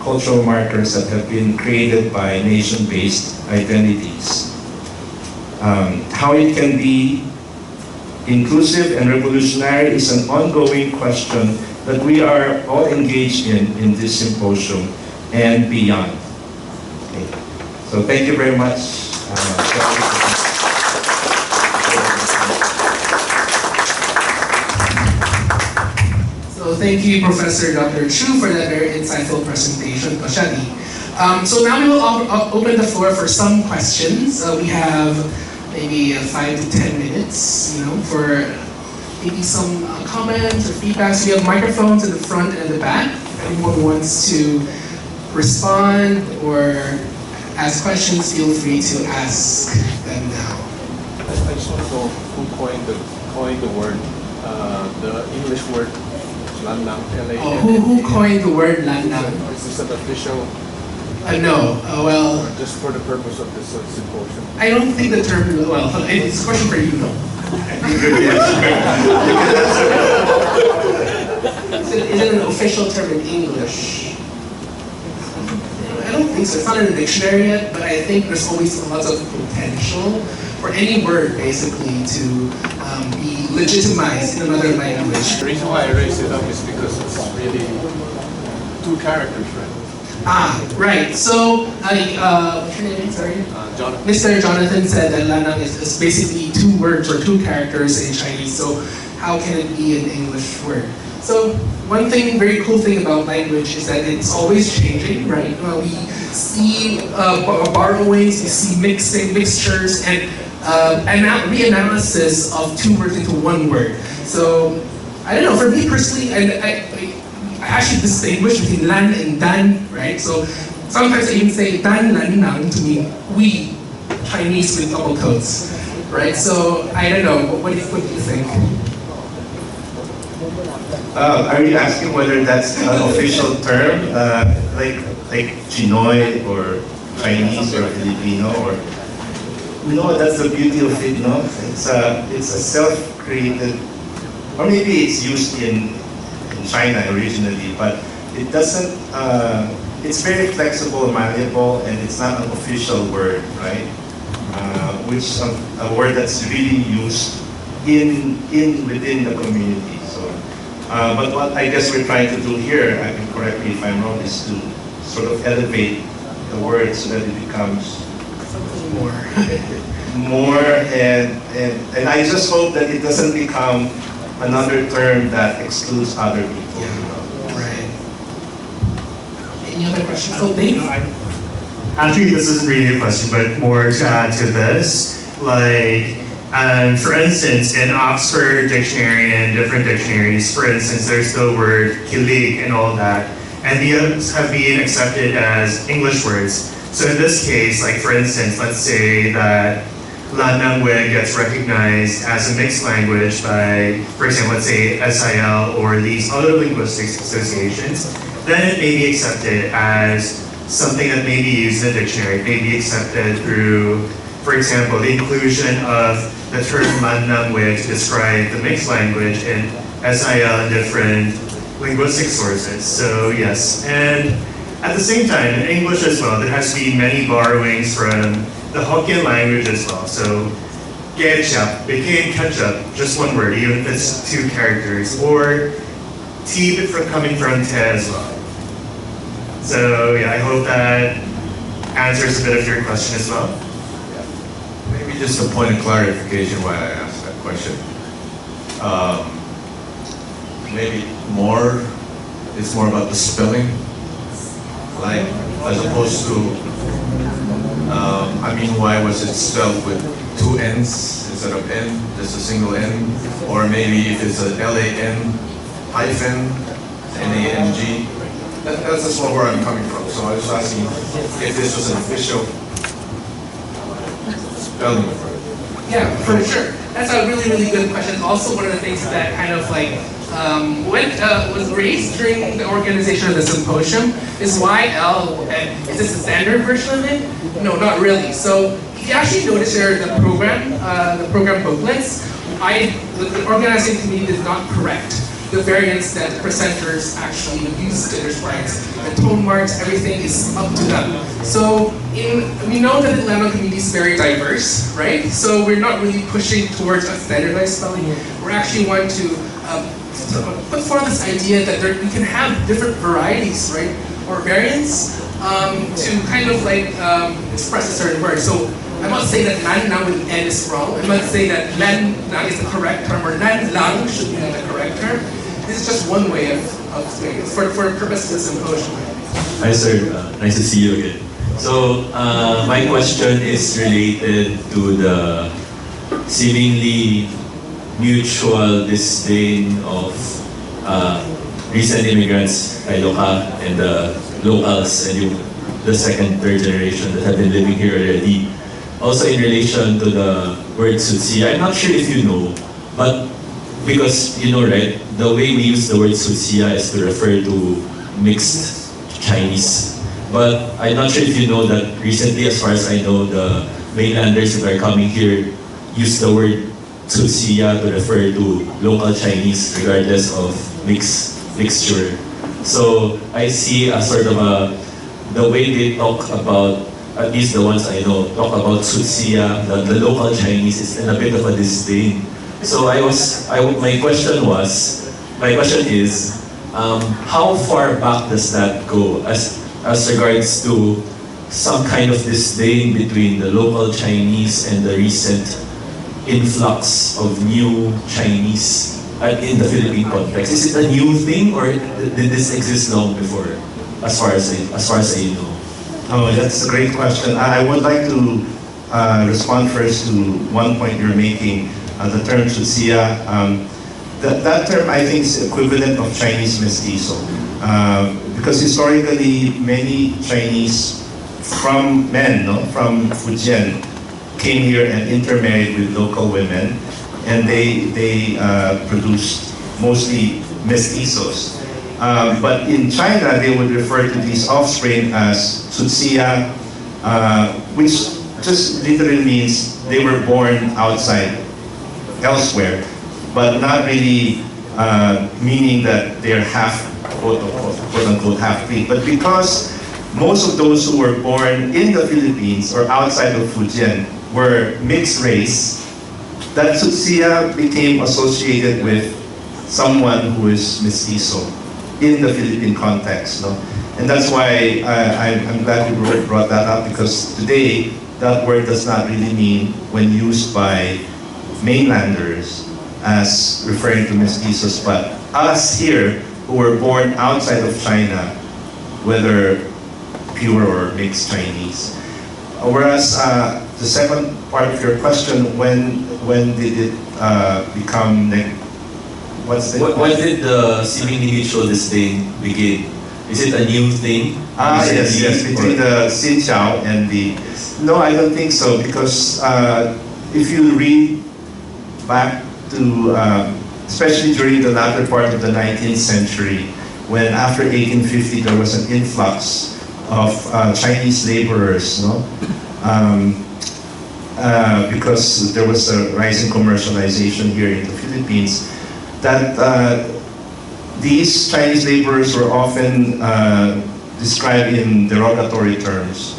cultural markers that have been created by nation-based identities. How it can be inclusive and revolutionary is an ongoing question that we are all engaged in this symposium and beyond. Okay. So thank you very much. So thank you, Professor Dr. Chu, for that very insightful presentation, Toshadi. So now we will open the floor for some questions. We have maybe 5 to 10 minutes, for maybe some comments or feedbacks. We have microphones in the front and the back. If anyone wants to respond or ask questions, feel free to ask them now. I just want to know who coined the word, the English word Lannang, L-A-N-N-A-N. Oh, who coined the word Lannang? Is this an official? No. Well. Just for the purpose of this symposium. I don't think the term. Well, it's a question for you, though. Is it an official term in English? I don't think so. It's not in the dictionary yet, but I think there's always lots of potential for any word, basically, to be legitimized in another language. The reason why I raised it up is because it's really 2 characters, right? Right. So, what's your name? Sorry? Jonathan. Mr. Jonathan said that Lannang is basically 2 words or 2 characters in Chinese. So, how can it be an English word? So, one thing, very cool thing about language is that it's always changing, right? We see borrowings, we see mixtures, and reanalysis of 2 words into 1 word. So, I don't know. For me personally, I actually distinguish between lan and dan, right? So sometimes I even say dan lannang to mean we, Chinese with double coats, right? So I don't know. What do you think? Are you asking whether that's an official term, like Chinoy or Chinese or Filipino, or no? That's the beauty of it, no? It's a self-created, or maybe it's used in China originally, but it doesn't. It's very flexible, malleable, and it's not an official word, right? Which a word that's really used within the community. So, but what I guess we're trying to do here, I can correct me if I'm wrong, is to sort of elevate the word so that it becomes more, and I just hope that it doesn't become another term that excludes other people. Yeah. Right. Any other questions? Oh, Dave? Actually, this isn't really a question, but more to add to this. For instance, in Oxford Dictionary and different dictionaries, for instance, there's the word kilig and all that, and these have been accepted as English words. So in this case, for instance, let's say that Lannang gets recognized as a mixed language by, for example, let's say SIL or these other linguistics associations, then it may be accepted as something that may be used in a dictionary. It may be accepted through, for example, the inclusion of the term Lannang to describe the mixed language in SIL and different linguistic sources. So yes, and at the same time, in English as well, there has been many borrowings from the Hokkien language as well. So, ketchup became ketchup, just 1 word, even if it's 2 characters, or tea coming from te as well. So yeah, I hope that answers a bit of your question as well. Maybe just a point of clarification why I asked that question. Maybe it's more about the spelling, as opposed to. Why was it spelled with 2 N's instead of N, just a single N? Or maybe if it's a L-A-N hyphen, N-A-N-G. That's just where I'm coming from. So I was asking if this was an official spelling for it. Yeah, for sure. That's a really, really good question. Also, one of the things that kind of was raised during the organization of the symposium is why L, is this a standard version of it? No, not really. So if you actually notice here the program booklets, the organizing committee did not correct the variants that the presenters actually used in their slides. The tone marks, everything is up to them. So we know that the Lannang community is very diverse, right? So we're not really pushing towards a standardized spelling. We actually want to put forth this idea that we can have different varieties, right, or variants to kind of like express a certain word. So I'm not saying that Lannang with N is wrong. I'm not saying that Lannang is the correct term or Lannang should be the correct term. This is just one way of saying it for purposes of symposium. Hi sir, nice to see you again. So my question is related to the seemingly mutual disdain of recent immigrants, Kailoka, and the locals, and the second, third generation that have been living here already. Also in relation to the word Sutsia, I'm not sure if you know, but because you know, right, the way we use the word Sutsia is to refer to mixed Chinese. But I'm not sure if you know that recently, as far as I know, the mainlanders that are coming here use the word Sutsia to refer to local Chinese regardless of mixture. So I see a sort of the way they talk about, at least the ones I know, talk about Sutsia, the local Chinese, is in a bit of a disdain. So my question is, how far back does that go as regards to some kind of disdain between the local Chinese and the recent influx of new Chinese in the Philippine context? Is it a new thing, or did this exist long before, as far as I know? Oh, that's a great question. I would like to respond first to one point you're making, the term Sutsia. That term, I think, is equivalent of Chinese mestizo. Because historically, many Chinese from Fujian came here and intermarried with local women, and they produced mostly mestizos. But in China, they would refer to these offspring as Sutsia, which just literally means they were born outside, elsewhere, but not really meaning that they're half, quote unquote, half-breed. But because most of those who were born in the Philippines or outside of Fujian were mixed race, that Sutsia became associated with someone who is mestizo in the Philippine context. No? And that's why I'm glad you brought that up, because today that word does not really mean, when used by mainlanders, as referring to mestizos, but us here who were born outside of China, whether pure or mixed Chinese. Whereas the second part of your question, when did it become, When did the seemingly mutual disdain begin? Is it a new thing? Yes, between the Xinjiao and the... No, I don't think so, because if you read back to, especially during the latter part of the 19th century, when after 1850 there was an influx of Chinese laborers, because there was a rising commercialization here in the Philippines, that these Chinese laborers were often described in derogatory terms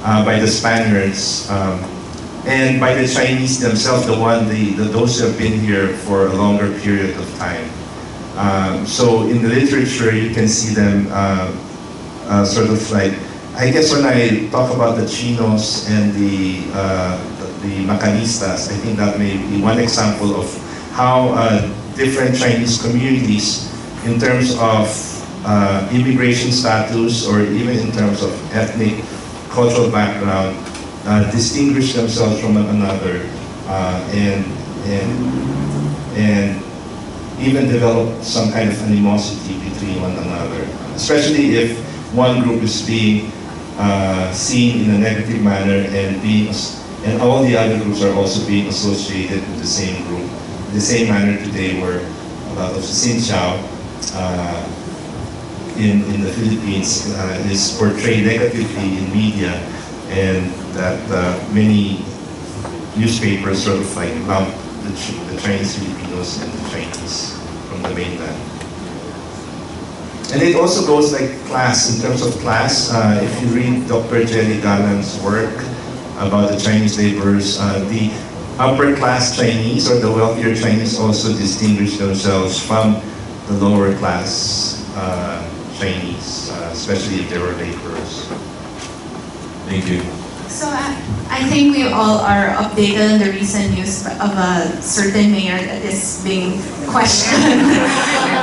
by the Spaniards and by the Chinese themselves, those who have been here for a longer period of time. So in the literature, you can see them sort of like, I guess when I talk about the Chinos and the Macanistas, I think that may be one example of how different Chinese communities, in terms of immigration status or even in terms of ethnic, cultural background, distinguish themselves from one another and even develop some kind of animosity between one another, especially if one group is being seen in a negative manner and all the other groups are also being associated with the same group. The same manner today where a lot of Xinjiao in the Philippines is portrayed negatively in media, and that many newspapers sort of like lump the Chinese Filipinos and the Chinese from the mainland. And it also goes like class, in terms of class. If you read Dr. Jenny Galang's work about the Chinese laborers, the upper class Chinese or the wealthier Chinese also distinguish themselves from the lower class Chinese, especially if they were laborers. Thank you. So I think we all are updated on the recent news of a certain mayor that is being questioned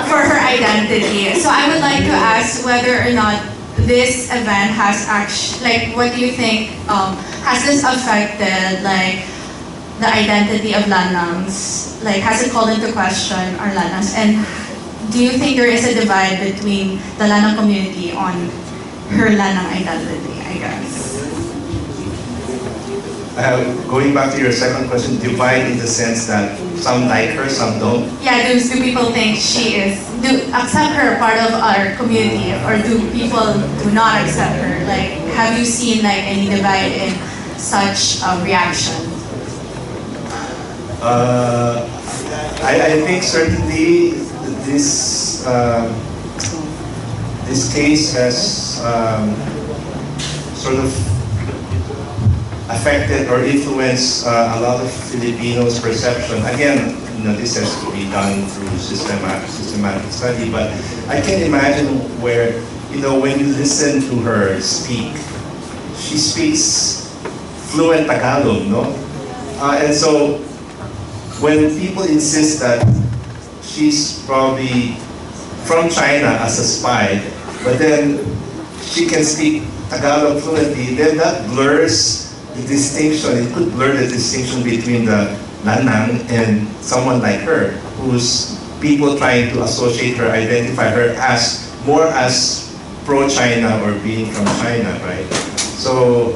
for her identity. So I would like to ask whether or not this event has actually, like, what do you think, has this affected, like, the identity of Lannangs? Like, has it called into question our Lannangs? And do you think there is a divide between the Lannang community on her Lannang identity, I guess? Going back to your second question, divide in the sense that some like her, some don't. Yeah, do people think she is, do accept her part of our community, or do people do not accept her? Like, have you seen like any divide in such a reaction? I think certainly this this case has sort of affected or influenced a lot of Filipinos' perception. Again, this has to be done through systematic study, but I can imagine where, when you listen to her speak, she speaks fluent Tagalog, no? And so when people insist that she's probably from China as a spy, but then she can speak Tagalog fluently, then that blurs the distinction. It could blur the distinction between the Lannang and someone like her, who's people trying to associate her, identify her as more as pro-China or being from China, right? So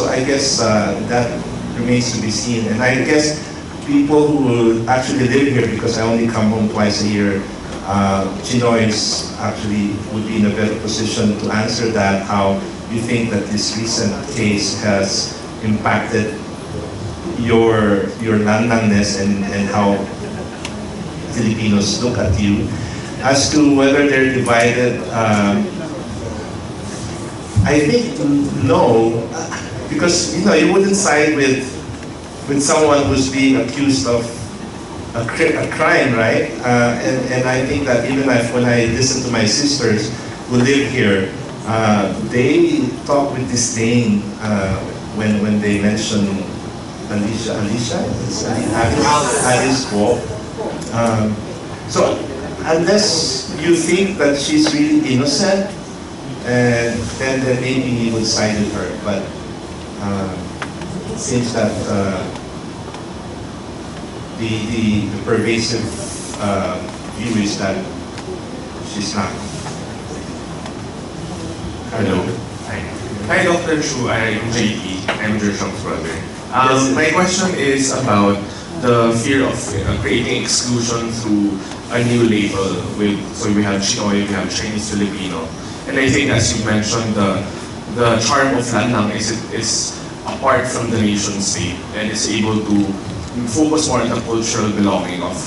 I guess that remains to be seen. And I guess people who actually live here, because I only come home twice a year, Chinoys actually would be in a better position to answer that, how you think that this recent case has impacted your Lannangness and how Filipinos look at you. As to whether they're divided, I think no, because you wouldn't side with someone who's being accused of a crime, right? And I think that even when I listen to my sisters who live here, they talk with disdain when they mention Alice Guo. So unless you think that she's really innocent, then maybe you would side with her. But it seems that the pervasive view is that she's not. Hello. Hi, Dr. Shu. I'm JT. I'm Jershong's brother. My question is about the fear of creating exclusion through a new label. So we have Chinoy, we have Chinese Filipino. And I think, as you mentioned, the charm of Lannang is apart from the nation state and is able to focus more on the cultural belonging of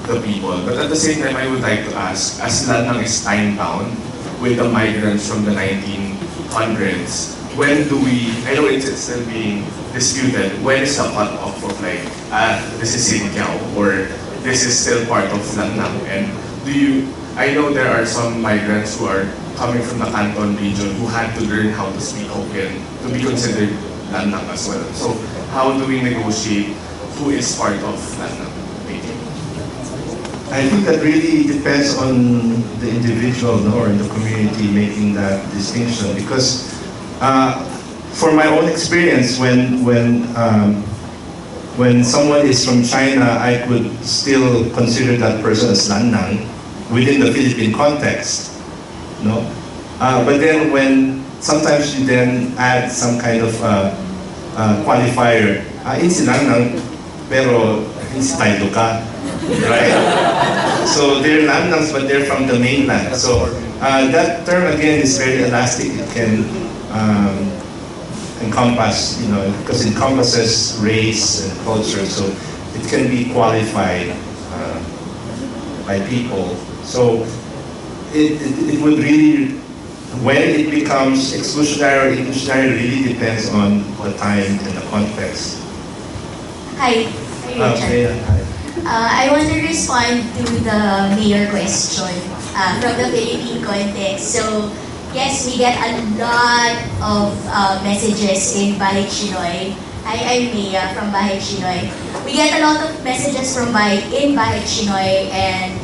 the people. But at the same time, I would like to ask, as Lannang is time-bound with the migrants from the 1900s, when do we, I know it's still being disputed, when is the cut-off of like, this is Sinkiao, or this is still part of Lannang? And I know there are some migrants who are coming from the Canton region who had to learn how to speak Hokkien to be considered Lannang as well. So how do we negotiate who is part of Lannang? Thank you. I think that really depends on the individual or in the community making that distinction, because for my own experience, when someone is from China, I could still consider that person as Lannang within the Philippine context, no? But then when sometimes you then add some kind of qualifier, Intsik Lannang, pero Intsik tayo ka, right? So they're Lannangs, but they're from the mainland. So that term again is very elastic. It can encompass, because it encompasses race and culture, so it can be qualified by people. So it would really, when it becomes exclusionary or inclusionary, really depends on the time and the context. Hi. Hi. I want to respond to the mayor question from the Philippine context. So, yes, we get a lot of messages in Bahid Chinoy. I'm Mia from Bahid Chinoy. We get a lot of messages from in Bahid Chinoy, and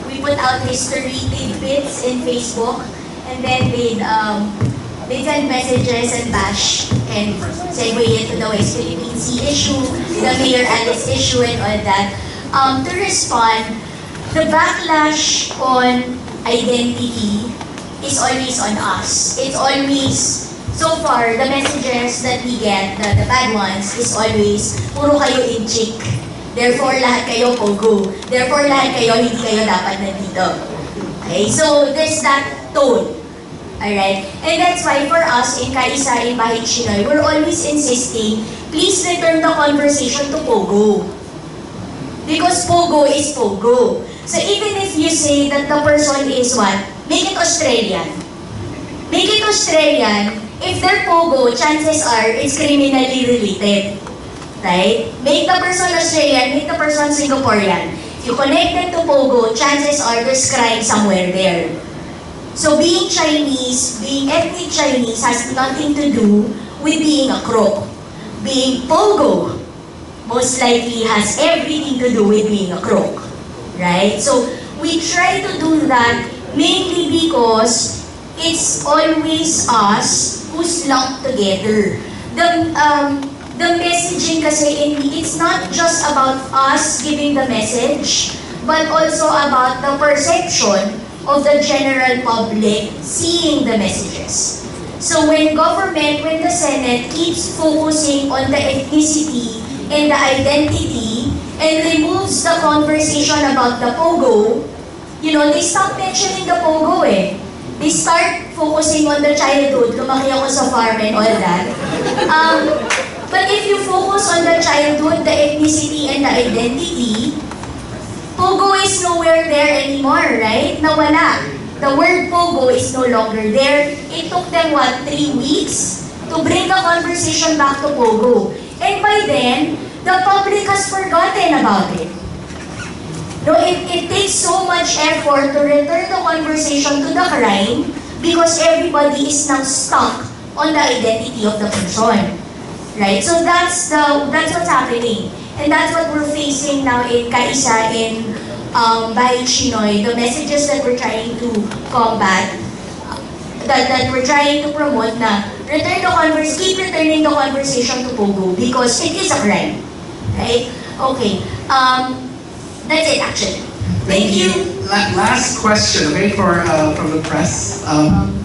we put out history tidbits in Facebook, and then they send messages and bash and segue into the West Philippine Sea issue, the Mayor Alice issue, and all that. To respond, the backlash on identity is always on us. It's always, so far, the messages that we get, the bad ones, is always, puro kayo Intsik. Therefore, lahat kayo Pogo. Therefore, lahat kayo, hindi kayo dapat nandito. Okay? So, there's that tone. Alright? And that's why for us in Kaisa, in Bahid Chinoy, we're always insisting, please return the conversation to Pogo. Because Pogo is Pogo. So even if you say that the person is what? Make it Australian. Make it Australian. If they're Pogo, chances are it's criminally related. Right? Make the person Australian, make the person Singaporean. If you connect them to Pogo, chances are there's crime somewhere there. So being Chinese, being ethnic Chinese has nothing to do with being a crook. Being Pogo most likely has everything to do with being a crook. Right? So we try to do that mainly because it's always us who's lumped together. The messaging kasi, it's not just about us giving the message, but also about the perception of the general public seeing the messages. So when the Senate keeps focusing on the ethnicity and the identity and removes the conversation about the Pogo, they stop mentioning the Pogo eh. They start focusing on the childhood, lumaki ako sa farm and all that. But if you focus on the childhood, the ethnicity, and the identity, Pogo is nowhere there anymore, right? Nawala. The word Pogo is no longer there. It took them, 3 weeks to bring the conversation back to Pogo. And by then, the public has forgotten about it. No, it takes so much effort to return the conversation to the crime because everybody is now stuck on the identity of the person. Right? So that's what's happening. And that's what we're facing now in Kaisa, in Bahid Chinoy. The messages that we're trying to combat, that we're trying to promote na keep returning the conversation to Pogo because it is a crime. Right? Okay. That's it actually. Thank you. Last question, okay, from the press.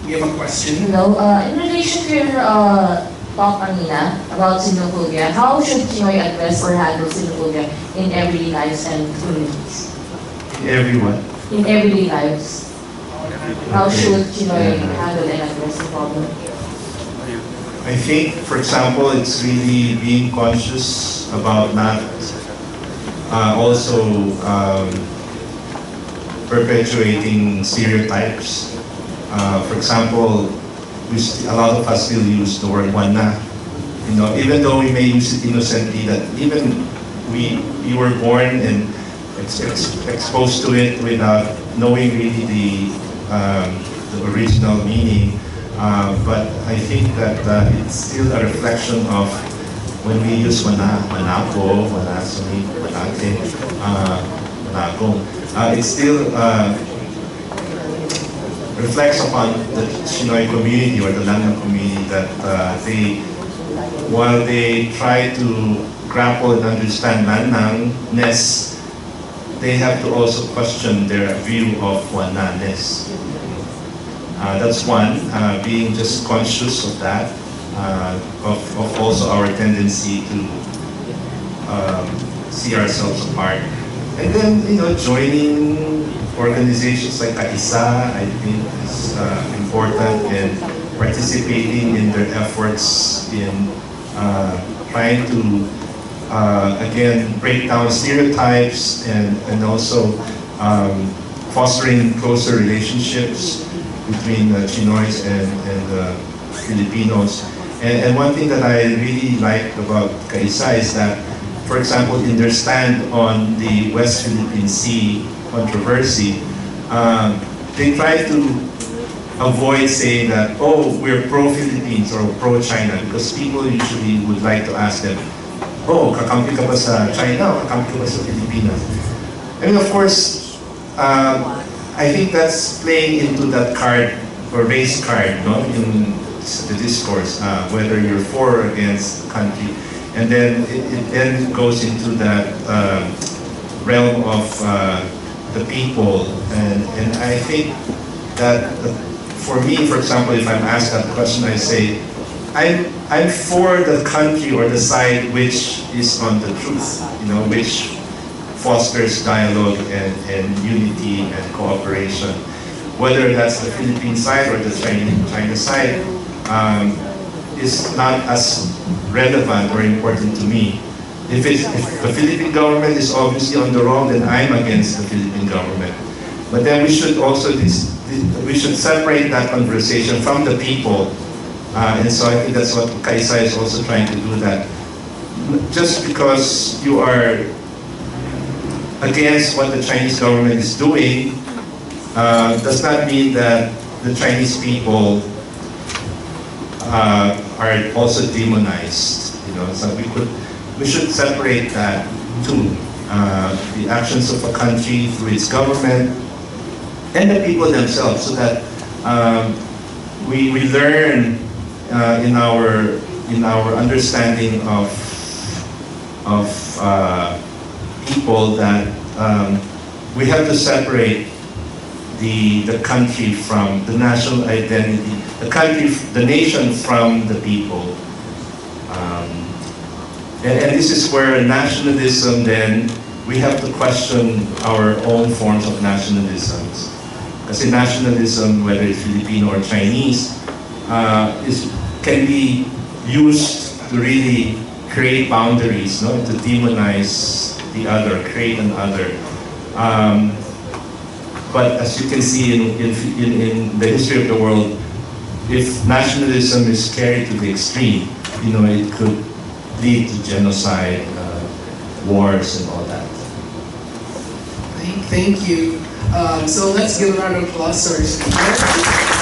We have a question. Hello. In relation to your talk kanina about xenophobia, how should Chinoy address or handle xenophobia in everyday lives and communities? Everyone. In everyday lives, how should Chinoy handle and address the problem? I think, for example, it's really being conscious about not also perpetuating stereotypes. For example, a lot of us still use the word wana. Even though we may use it innocently, that even we were born and exposed to it without knowing really the original meaning. But I think that it's still a reflection of when we use wana, manako, wanasumi, wanate, managong. It still reflects upon the Chinoy community or the Lannang community that while they try to grapple and understand Lannang-ness, they have to also question their view of Wana-ness. That's one, being just conscious of that, of also our tendency to see ourselves apart. And then, joining organizations like Kaisa, I think is important, and participating in their efforts in trying to, again, break down stereotypes and also fostering closer relationships between Chinoys and Filipinos. And one thing that I really like about Kaisa is that for example, in their stand on the West Philippine Sea controversy, they try to avoid saying that, oh, we're pro-Philippines or pro-China, because people usually would like to ask them, oh, kakampi ka ba sa China o kakampi ka ba sa Pilipinas? I mean, of course, I think that's playing into that card, or race card, no, in the discourse, whether you're for or against the country. And then it then goes into that realm of the people. And I think that for me, for example, if I'm asked that question, I say, I'm for the country or the side which is on the truth, you know, which fosters dialogue and unity and cooperation. Whether that's the Philippine side or the China side is not as relevant or important to me. If the Philippine government is obviously on the wrong, then I'm against the Philippine government. But then we should also we should separate that conversation from the people. And so I think that's what Kaisa is also trying to do, that just because you are against what the Chinese government is doing does not mean that the Chinese people are also demonized. You know, so we should separate that too. The actions of a country through its government and the people themselves, so that we learn in our understanding of people that we have to separate the country from the national identity, the nation from the people. And this is where nationalism, then, we have to question our own forms of nationalisms. Because nationalism, whether it's Filipino or Chinese, can be used to really create boundaries, no? To demonize the other, create an other. But as you can see in the history of the world, if nationalism is carried to the extreme, you know, it could lead to genocide, wars, and all that. Thank you. So let's give a round of applause to our speaker.